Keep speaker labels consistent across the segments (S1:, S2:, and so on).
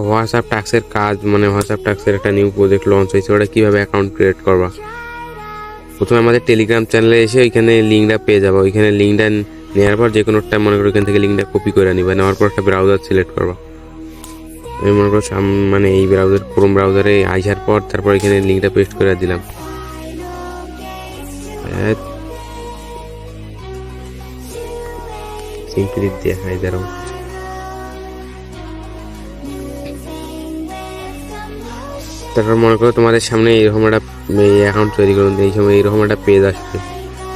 S1: WhatsApp টাস্কের কাজ, মানে হোয়াটসঅ্যাপ টাস্কের একটা নিউ প্রজেক্ট লঞ্চ হয়েছে, ওটা কীভাবে অ্যাকাউন্ট ক্রিয়েট করবা। প্রথমে আমাদের টেলিগ্রাম চ্যানেলে এসে ওইখানে লিঙ্কটা পেয়ে যাবো। ওইখানে লিঙ্কটা নেওয়ার পর যে কোনো একটা মনে করো ওইখান থেকে লিঙ্কটা কপি করে নিবা। নেওয়ার পর একটা ব্রাউজার সিলেক্ট করবা। আমি মনে করো মানে এই ব্রাউজার ক্রোম ব্রাউজারে আসার পর তারপর এখানে লিঙ্কটা পেস্ট করে দিলাম। সিম্পলি দেখাই দাঁড়াও। তারপর মনে করো তোমাদের সামনে এরকম একটা অ্যাকাউন্ট তৈরি করুন, এই সময় এইরকম একটা পেজ আসবে।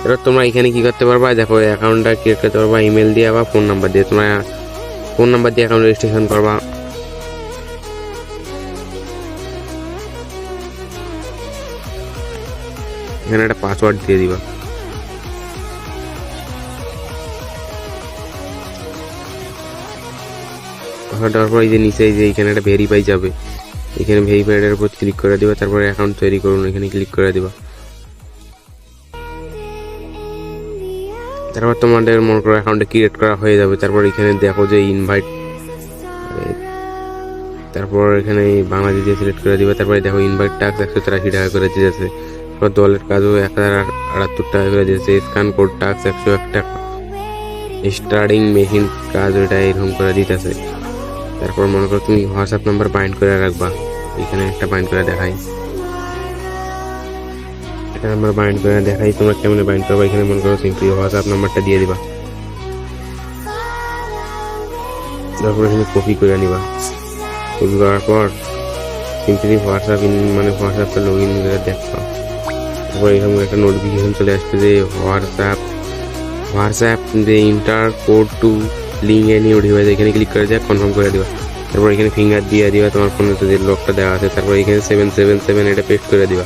S1: এবার তোমরা এখানে কি করতে পারবা, দেখো অ্যাকাউন্টটা ক্রিয়েট করতে পারবা ইমেল দিয়ে বা ফোন নাম্বার দিয়ে। তোমরা ফোন নাম্বার দিয়ে অ্যাকাউন্ট রেজিস্ট্রেশন করবা। এখানে একটা পাসওয়ার্ড দিয়ে দিবা। পাসওয়ার্ড দেওয়ার পর এই যে নিচে এই যে এখানে একটা ভেরিফাই যাবে, এখানে ভেরিফাইডের উপর ক্লিক করে দিবা। তারপরে অ্যাকাউন্ট তৈরি করুন, এখানে ক্লিক করে দিবা। তারপর তোমাদের মনে করো অ্যাকাউন্টটা ক্রিয়েট করা হয়ে যাবে। তারপর এখানে দেখো যে ইনভাইট, তারপর এখানে বাংলাদেশ দিয়ে সিলেক্ট করে দিবা। তারপরে দেখো ইনভাইট টাস্ক 183 টাকা করে দিয়েছে। তারপর দলের কাজও 1078 টাকা করে দিয়েছে। স্ক্যান কোড টাস্ক 101 টাকা। স্টার্টিং মেশিন কাজ ওইটা এরকম করে দিতেছে। তারপর মনে করো তুমি হোয়াটসঅ্যাপ নাম্বার বাইন্ড করে রাখবা। এখানে একটা বাইন্ড করে দেখাই, এটা নাম্বার বাইন্ড করে দেখাই তোমরা কেমন বাইন্ড করবা। এখানে মনে করো সিম্পলি হোয়াটসঅ্যাপ নাম্বারটা দিয়ে দিবা। তারপর এখানে কপি করে নিবা। কপি করার পর সিম্পলি হোয়াটসঅ্যাপ মানে হোয়াটসঅ্যাপটা লগ ইন করে দেখবা। তারপর এরকম একটা নোটিফিকেশন চলে আসবে যে হোয়াটসঅ্যাপ যে inter code two link a new device, এখানে ক্লিক করে দিয়ে কনফার্ম করে দিবা। তারপর এখানে ফিঙ্গার দিয়ে দিবা তোমার ফোনে যে লকটা দেওয়া আছে। তারপর এখানে 777 এটা পেস্ট করে দিবা।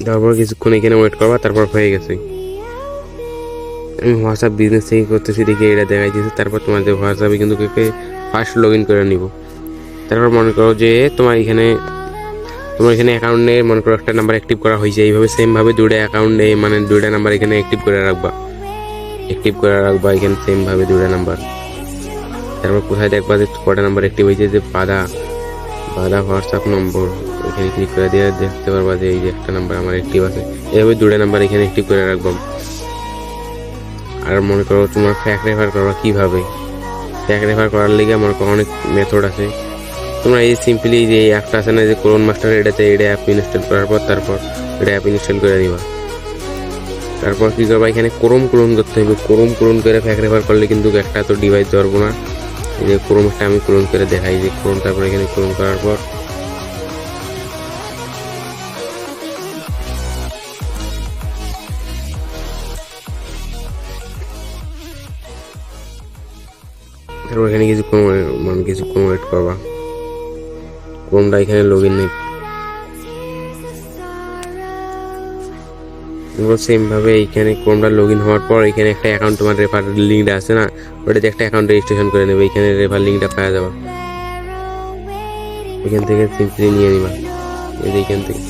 S1: তারপর কিছুক্ষণ এখানে ওয়েট করবা। তারপর হয়ে গেছে। আমি হোয়াটসঅ্যাপ বিজনেস থেকে করতেছি দেখে এটা দেখাই দিয়েছি। তারপর তোমাদের হোয়াটসঅ্যাপে কিন্তু ফার্স্ট লগ ইন করে নিব। তারপর মনে করো যে তোমার এখানে অ্যাকাউন্টে মনে করো একটা নাম্বার অ্যাক্টিভ করা হয়েছে। এইভাবে সেমভাবে দুইটা অ্যাকাউন্টে মানে দুইটা নাম্বার এখানে অ্যাক্টিভ করে রাখবা। এখানে সেমভাবে দুইটা নাম্বার। তারপর কোথায় দেখবা যে কটা নাম্বার অ্যাক্টিভ হয়েছে, যে বাধা হোয়াটসঅ্যাপ নম্বর, এখানে ক্লিক করে দিয়ে দেখতে পারবা যে এই যে একটা নাম্বার আমার অ্যাক্টিভ আছে। এইভাবে দুইটা নাম্বার এখানে অ্যাক্টিভ করে রাখবা। আর মনে করো তোমার ফ্যাক রেফার করবা কীভাবে। ফ্যাক রেফার করার লেগে মনে করো অনেক মেথড আছে। তোমরা এই সিম্পলি যে একটা আছে না যে ক্লোন মাস্টার, এটা অ্যাপ ইনস্টল করার পর তারপর এটা অ্যাপ ইনস্টল করে নিবা। তারপর কী করবা, এখানে ক্রোম করতে হবে। ক্রোম করে ফ্যাক রেফার করলে কিন্তু একটা তো ডিভাইস ধরবো না। এই যে ক্রোমটা আমি ক্লোন করে দেখাই যে ক্রোম। তারপর এখানে ক্লোন করার পর এখানে কিছুক্ষণ ওয়েট করবা। ক্রোমটা এখানে লগ ইন নেই। সেমভাবে এইখানে ক্রোমটা লগ ইন হওয়ার পর এখানে একটা অ্যাকাউন্ট তোমার রেফার লিঙ্কটা আছে না, ওটাতে একটা অ্যাকাউন্ট রেজিস্ট্রেশন করে নেবে। এখানে রেফার লিঙ্কটা পাওয়া যাবে, এখান থেকে সিম্পলি নিয়ে নিবা। এখান থেকে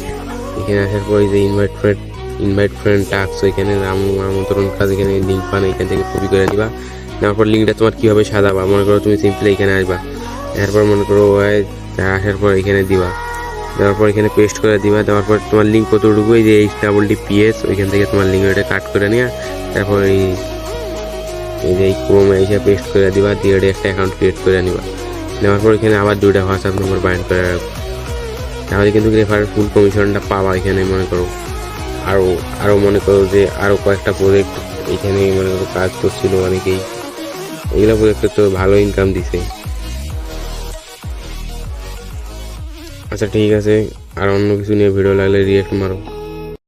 S1: এখানে আসার পর এই যে ইনভাইট ফ্রেন্ড টাস্ক, এখানে আমন্ত্রণ কাজ, এখানে লিঙ্ক পান, এখান থেকে কপি করে নিবা। নেওয়ার পর লিঙ্কটা তোমার কীভাবে সাজাবা, মনে করো তুমি সিম্পলি এখানে আসবা। এরপর মনে করো আসার পর এখানে দিবা। দেওয়ার পর এখানে পেস্ট করে দিবা। দেওয়ার পর তোমার লিঙ্ক কতটুকু, এই যে HTTPS, ওইখান থেকে তোমার লিঙ্ক ওইটা কাট করে নিয়ে তারপর এই যে ক্রোমে এসে পেস্ট করে দিবা। দিয়ে একটা অ্যাকাউন্ট ক্রিয়েট করে নিবা। নেওয়ার পর এখানে আবার দুইটা হোয়াটসঅ্যাপ নম্বর বাইন্ড করে রাখবো। তাহলে কিন্তু রেফারের ফুল কমিশনটা পাবা। এখানে মনে করো আরও মনে করো যে আরও কয়েকটা প্রজেক্ট এখানে মনে করো কাজ করছিল অনেকেই, এগুলো প্রজেক্টে তো ভালো ইনকাম দিছে। আচ্ছা ঠিক আছে, আর অন্য কিছু নিয়ে ভিডিও লাগলে রিঅ্যাক্ট মারো।